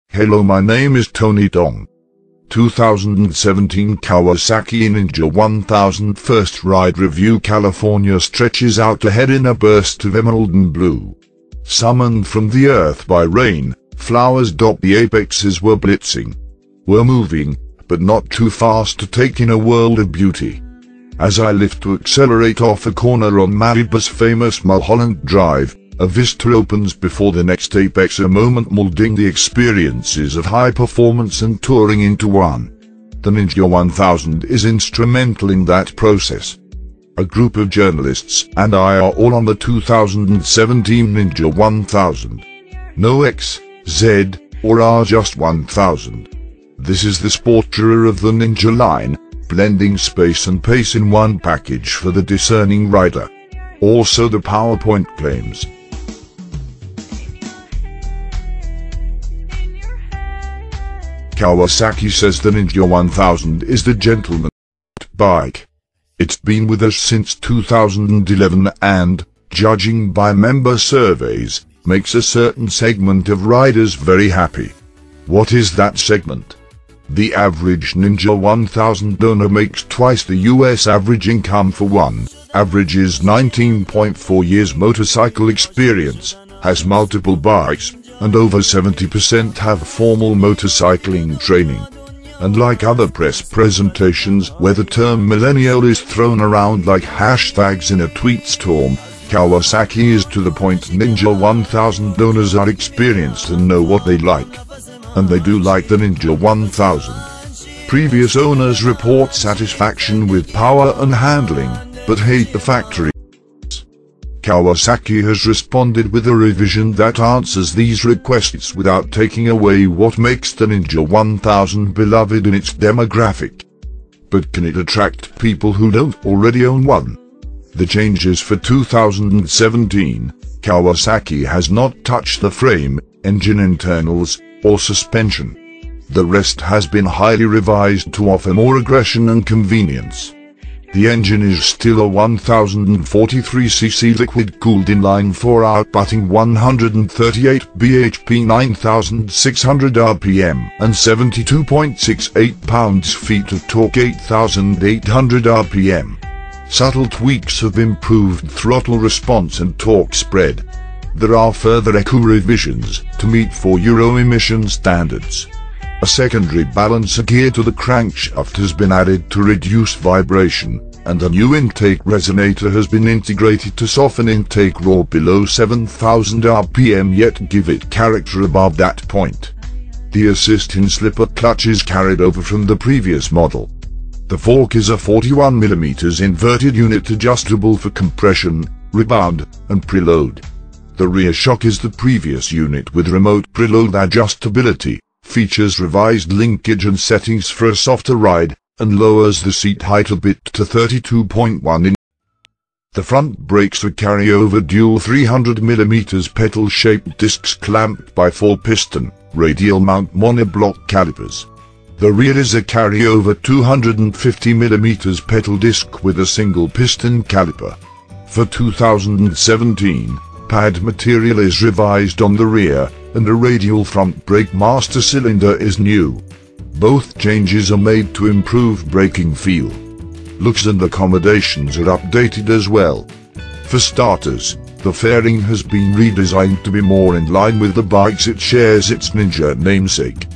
Hello, my name is Tony Dong. 2017 Kawasaki Ninja 1000 first ride review. California stretches out ahead in a burst of emerald and blue. Summoned from the earth by rain, flowers dot the apexes. We're blitzing. We're moving, but not too fast to take in a world of beauty. As I lift to accelerate off a corner on Malibu's famous Mulholland Drive, a vista opens before the next apex, a moment molding the experiences of high performance and touring into one. The Ninja 1000 is instrumental in that process. A group of journalists and I are all on the 2017 Ninja 1000. No X, Z, or R, just 1000. This is the sport tourer of the Ninja line, blending space and pace in one package for the discerning rider. Also, the PowerPoint claims. Kawasaki says the Ninja 1000 is the gentleman bike. It's been with us since 2011 and, judging by member surveys, makes a certain segment of riders very happy. What is that segment? The average Ninja 1000 owner makes twice the US average income for one, averages 19.4 years motorcycle experience, has multiple bikes, and over 70% have formal motorcycling training. Unlike other press presentations where the term millennial is thrown around like hashtags in a tweet storm, Kawasaki is to the point. Ninja 1000 owners are experienced and know what they like. And they do like the Ninja 1000. Previous owners report satisfaction with power and handling, but hate the factory. Kawasaki has responded with a revision that answers these requests without taking away what makes the Ninja 1000 beloved in its demographic. But can it attract people who don't already own one? The changes for 2017, Kawasaki has not touched the frame, engine internals, or suspension. The rest has been highly revised to offer more aggression and convenience. The engine is still a 1043cc liquid-cooled inline 4 outputting 138 bhp, 9600 rpm, and 72.68 pounds-feet of torque, 8800 rpm. Subtle tweaks have improved throttle response and torque spread. There are further eco revisions to meet 4 Euro emission standards. A secondary balancer gear to the crankshaft has been added to reduce vibration, and a new intake resonator has been integrated to soften intake roar below 7000 rpm yet give it character above that point. The assist in slipper clutch is carried over from the previous model. The fork is a 41mm inverted unit adjustable for compression, rebound, and preload. The rear shock is the previous unit with remote preload adjustability, features revised linkage and settings for a softer ride, and lowers the seat height a bit to 32.1 in. The front brakes are carryover dual 300mm pedal-shaped discs clamped by 4-piston, radial mount monoblock calipers. The rear is a carryover 250mm pedal disc with a single piston caliper. For 2017, pad material is revised on the rear, and a radial front brake master cylinder is new. Both changes are made to improve braking feel. Looks and accommodations are updated as well. For starters, the fairing has been redesigned to be more in line with the bikes it shares its Ninja namesake.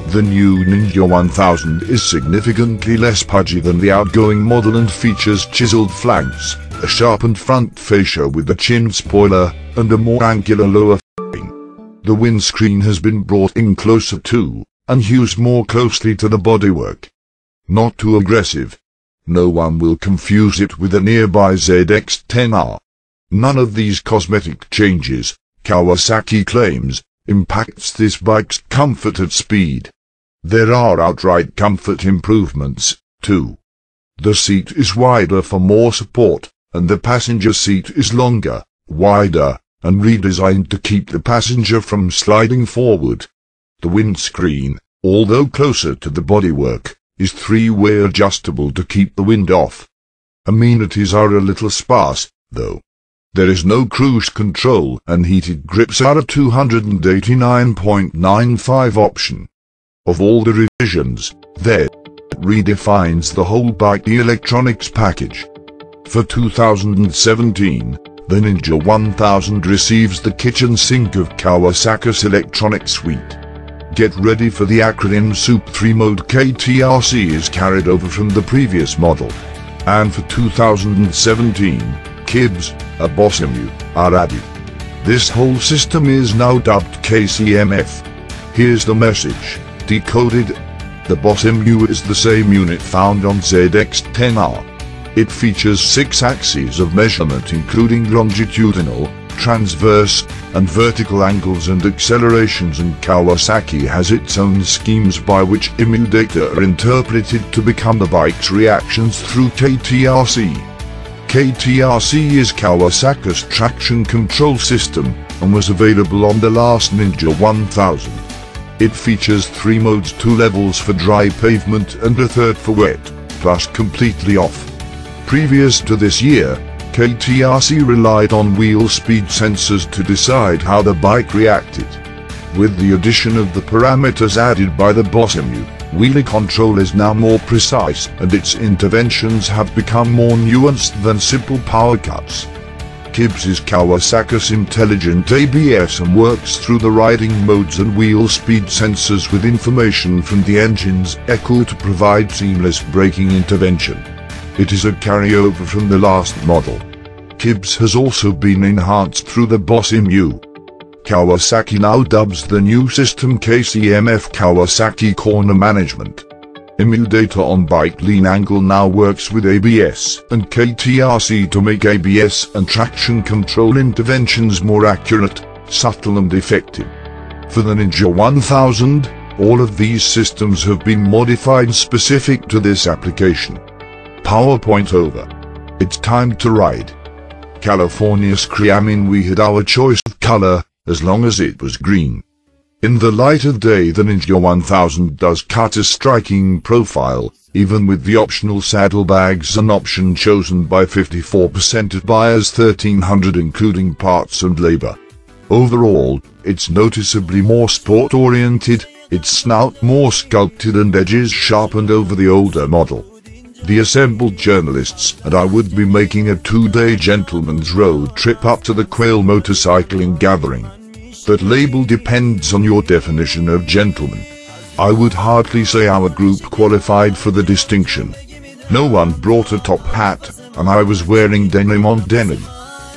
The new Ninja 1000 is significantly less pudgy than the outgoing model and features chiseled flanks, a sharpened front fascia with a chin spoiler, and a more angular lower fairing. The windscreen has been brought in closer to, and hews more closely to the bodywork. Not too aggressive. No one will confuse it with a nearby ZX-10R. None of these cosmetic changes, Kawasaki claims, impacts this bike's comfort at speed. There are outright comfort improvements, too. The seat is wider for more support, and the passenger seat is longer, wider, and redesigned to keep the passenger from sliding forward. The windscreen, although closer to the bodywork, is three-way adjustable to keep the wind off. Amenities are a little sparse, though. There is no cruise control, and heated grips are a $289.95 option. Of all the revisions, that redefines the whole bike electronics package. For 2017, the Ninja 1000 receives the kitchen sink of Kawasaki's electronic suite. Get ready for the acronym soup. 3-mode KTRC is carried over from the previous model. And for 2017, Kibs, a Boss Emu, are added. This whole system is now dubbed KCMF. Here's the message, decoded. The Boss Emu is the same unit found on ZX-10R. It features 6 axes of measurement including longitudinal, transverse, and vertical angles and accelerations, and Kawasaki has its own schemes by which emu data are interpreted to become the bike's reactions through KTRC. KTRC is Kawasaki's traction control system, and was available on the last Ninja 1000. It features 3 modes, 2 levels for dry pavement and a 3rd for wet, plus completely off. Previous to this year, KTRC relied on wheel speed sensors to decide how the bike reacted. With the addition of the parameters added by the Boss Emu, wheelie control is now more precise, and its interventions have become more nuanced than simple power cuts. Kibs is Kawasaki's intelligent ABS and works through the riding modes and wheel speed sensors with information from the engine's echo to provide seamless braking intervention. It is a carryover from the last model. Kibs has also been enhanced through the Boss Emu. Kawasaki now dubs the new system KCMF, Kawasaki Corner Management. Emu data on bike lean angle now works with ABS and KTRC to make ABS and traction control interventions more accurate, subtle and effective. For the Ninja 1000, all of these systems have been modified specific to this application. PowerPoint over. It's time to ride. California's we had our choice of color, as long as it was green. In the light of day, the Ninja 1000 does cut a striking profile, even with the optional saddlebags, an option chosen by 54% of buyers, 1300 including parts and labor. Overall, it's noticeably more sport-oriented, its snout more sculpted and edges sharpened over the older model. The assembled journalists and I would be making a 2-day gentleman's road trip up to the Quail motorcycling gathering. That label depends on your definition of gentleman. I would hardly say our group qualified for the distinction. No one brought a top hat, and I was wearing denim on denim.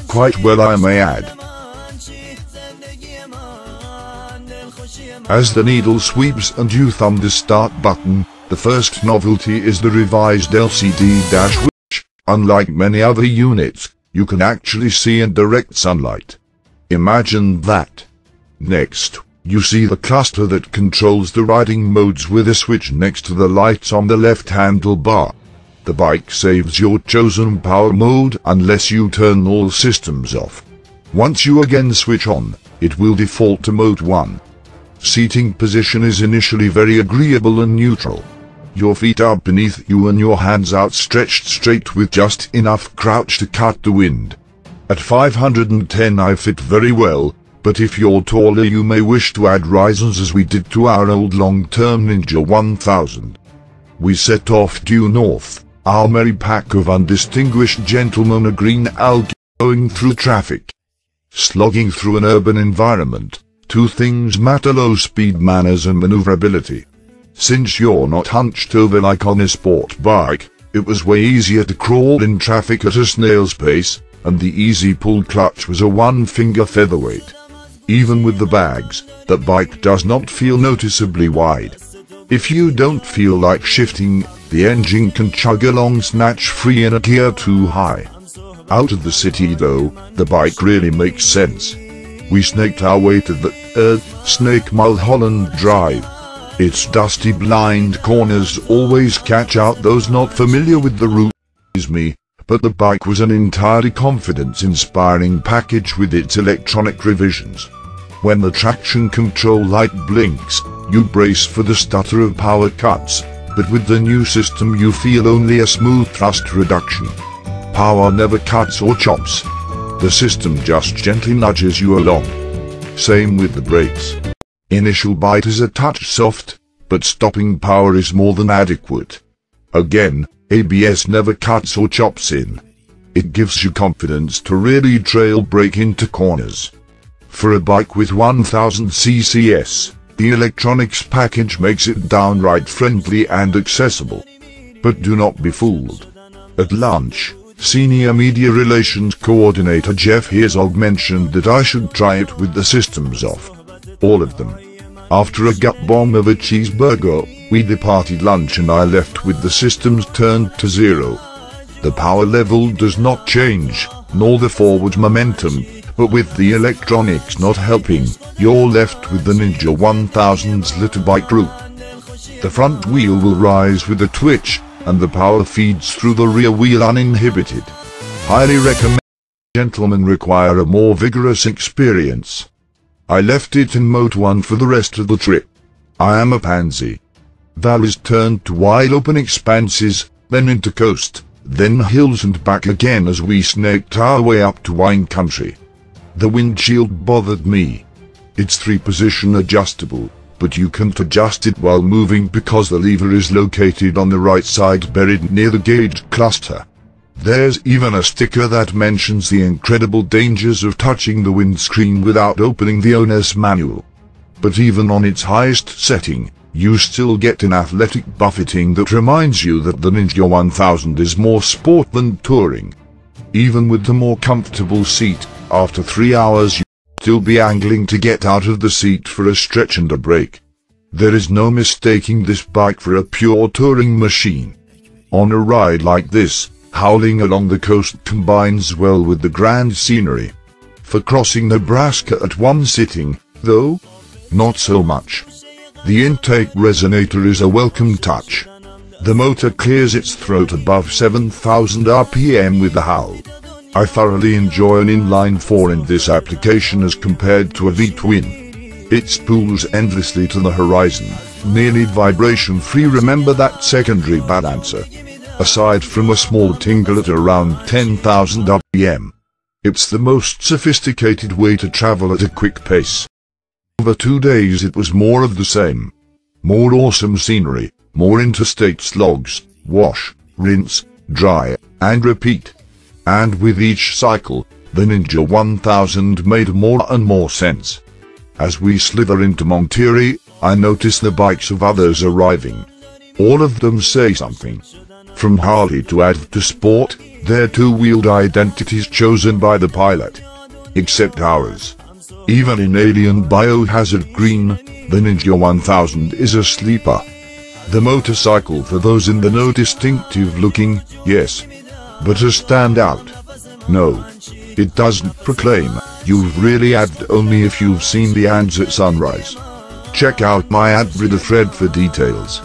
Quite well, I may add. As the needle sweeps and you thumb the start button, the first novelty is the revised LCD dash, which, unlike many other units, you can actually see in direct sunlight. Imagine that. Next, you see the cluster that controls the riding modes with a switch next to the lights on the left handlebar. The bike saves your chosen power mode unless you turn all systems off. Once you again switch on, it will default to mode 1. Seating position is initially very agreeable and neutral. Your feet are beneath you and your hands outstretched straight with just enough crouch to cut the wind. At 510 I fit very well, but if you're taller you may wish to add risers as we did to our old long-term Ninja 1000. We set off due north, our merry pack of undistinguished gentlemen, a green algae going through traffic. Slogging through an urban environment, 2 things matter: low speed, manners and maneuverability. Since you're not hunched over like on a sport bike, it was way easier to crawl in traffic at a snail's pace, and the easy pull clutch was a 1-finger featherweight. Even with the bags, the bike does not feel noticeably wide. If you don't feel like shifting, the engine can chug along snatch-free in a gear too high. Out of the city though, the bike really makes sense. We snaked our way to the Snake Mulholland Drive. Its dusty blind corners always catch out those not familiar with the route, but the bike was an entirely confidence-inspiring package with its electronic revisions. When the traction control light blinks, you brace for the stutter of power cuts, but with the new system you feel only a smooth thrust reduction. Power never cuts or chops. The system just gently nudges you along. Same with the brakes. Initial bite is a touch soft, but stopping power is more than adequate. Again, ABS never cuts or chops in. It gives you confidence to really trail brake into corners. For a bike with 1000 cc's, the electronics package makes it downright friendly and accessible. But do not be fooled. At lunch, Senior Media Relations Coordinator Jeff Herzog mentioned that I should try it with the systems off. All of them. After a gut bomb of a cheeseburger, we departed lunch and I left with the systems turned to zero. The power level does not change, nor the forward momentum, but with the electronics not helping, you're left with the Ninja 1000's little bike route. The front wheel will rise with a twitch, and the power feeds through the rear wheel uninhibited. Highly recommend. Gentlemen require a more vigorous experience. I left it in Mode 1 for the rest of the trip. I am a pansy. Valleys turned to wide open expanses, then into coast, then hills and back again as we snaked our way up to wine country. The windshield bothered me. It's 3-position adjustable, but you can't adjust it while moving because the lever is located on the right side buried near the gauge cluster. There's even a sticker that mentions the incredible dangers of touching the windscreen without opening the owner's manual. But even on its highest setting, you still get an athletic buffeting that reminds you that the Ninja 1000 is more sport than touring. Even with the more comfortable seat, after 3 hours you'll still be angling to get out of the seat for a stretch and a break. There is no mistaking this bike for a pure touring machine. On a ride like this, howling along the coast combines well with the grand scenery. For crossing Nebraska at one sitting, though, not so much. The intake resonator is a welcome touch. The motor clears its throat above 7,000 RPM with a howl. I thoroughly enjoy an inline-4 in this application as compared to a V-twin. It spools endlessly to the horizon, nearly vibration-free. Remember that secondary balancer. Aside from a small tingle at around 10,000 RPM. It's the most sophisticated way to travel at a quick pace. Over 2 days it was more of the same. More awesome scenery, more interstate slogs, wash, rinse, dry, and repeat. And with each cycle, the Ninja 1000 made more and more sense. As we slither into Monterey, I notice the bikes of others arriving. All of them say something. From Harley to ADV to Sport, they're two-wheeled identities chosen by the pilot. Except ours. Even in Alien Biohazard Green, the Ninja 1000 is a sleeper. The motorcycle for those in the know, distinctive looking, yes. But a standout. No. It doesn't proclaim, you've really ADV'd only if you've seen the ads at sunrise. Check out my ad with a thread for details.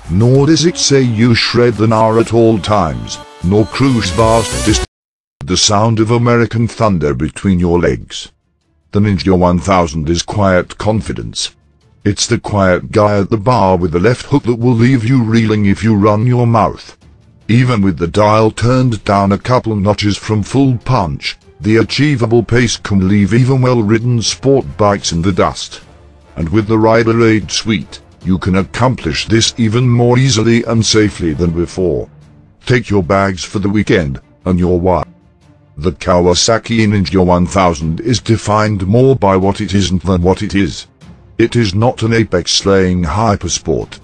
Nor does it say you shred the gnar at all times, nor cruise vast distance. The sound of American thunder between your legs. The Ninja 1000 is quiet confidence. It's the quiet guy at the bar with the left hook that will leave you reeling if you run your mouth. Even with the dial turned down a couple notches from full punch, the achievable pace can leave even well-ridden sport bikes in the dust. And with the Rider Aid suite, you can accomplish this even more easily and safely than before. Take your bags for the weekend, and your what? The Kawasaki Ninja 1000 is defined more by what it isn't than what it is. It is not an apex-slaying hypersport.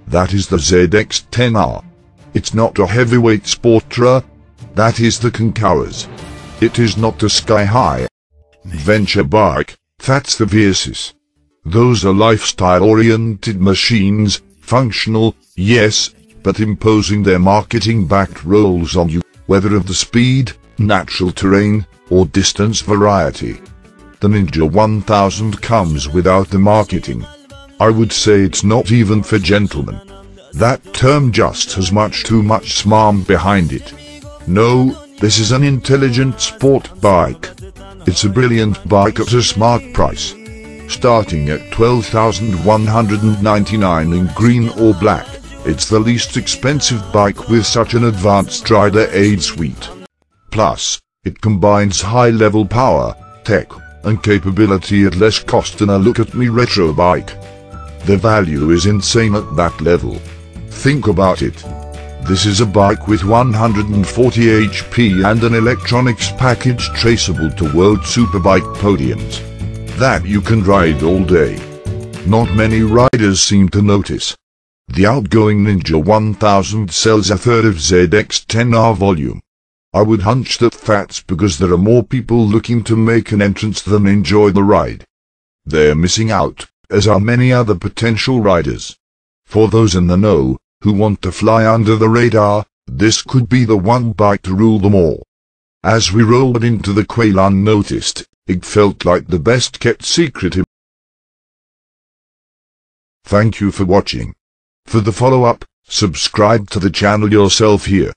That is the ZX-10R. It's not a heavyweight sporter. That is the Concours. It is not a sky-high venture bike. That's the Versys. Those are lifestyle-oriented machines, functional, yes, but imposing their marketing-backed roles on you, whether of the speed, natural terrain, or distance variety. The Ninja 1000 comes without the marketing. I would say it's not even for gentlemen. That term just has too much smarm behind it. No, this is an intelligent sport bike. It's a brilliant bike at a smart price. Starting at $12,199 in green or black, it's the least expensive bike with such an advanced Rider Aid suite. Plus, it combines high-level power, tech, and capability at less cost than a look-at-me retro bike. The value is insane at that level. Think about it. This is a bike with 140 HP and an electronics package traceable to World Superbike podiums. That you can ride all day. Not many riders seem to notice. The outgoing Ninja 1000 sells a third of ZX-10R volume. I would hunch that's because there are more people looking to make an entrance than enjoy the ride. They're missing out, as are many other potential riders. For those in the know, who want to fly under the radar, this could be the one bike to rule them all. As we rolled into the quail unnoticed, it felt like the best kept secret. Thank you for watching. For the follow-up, subscribe to the channel yourself here.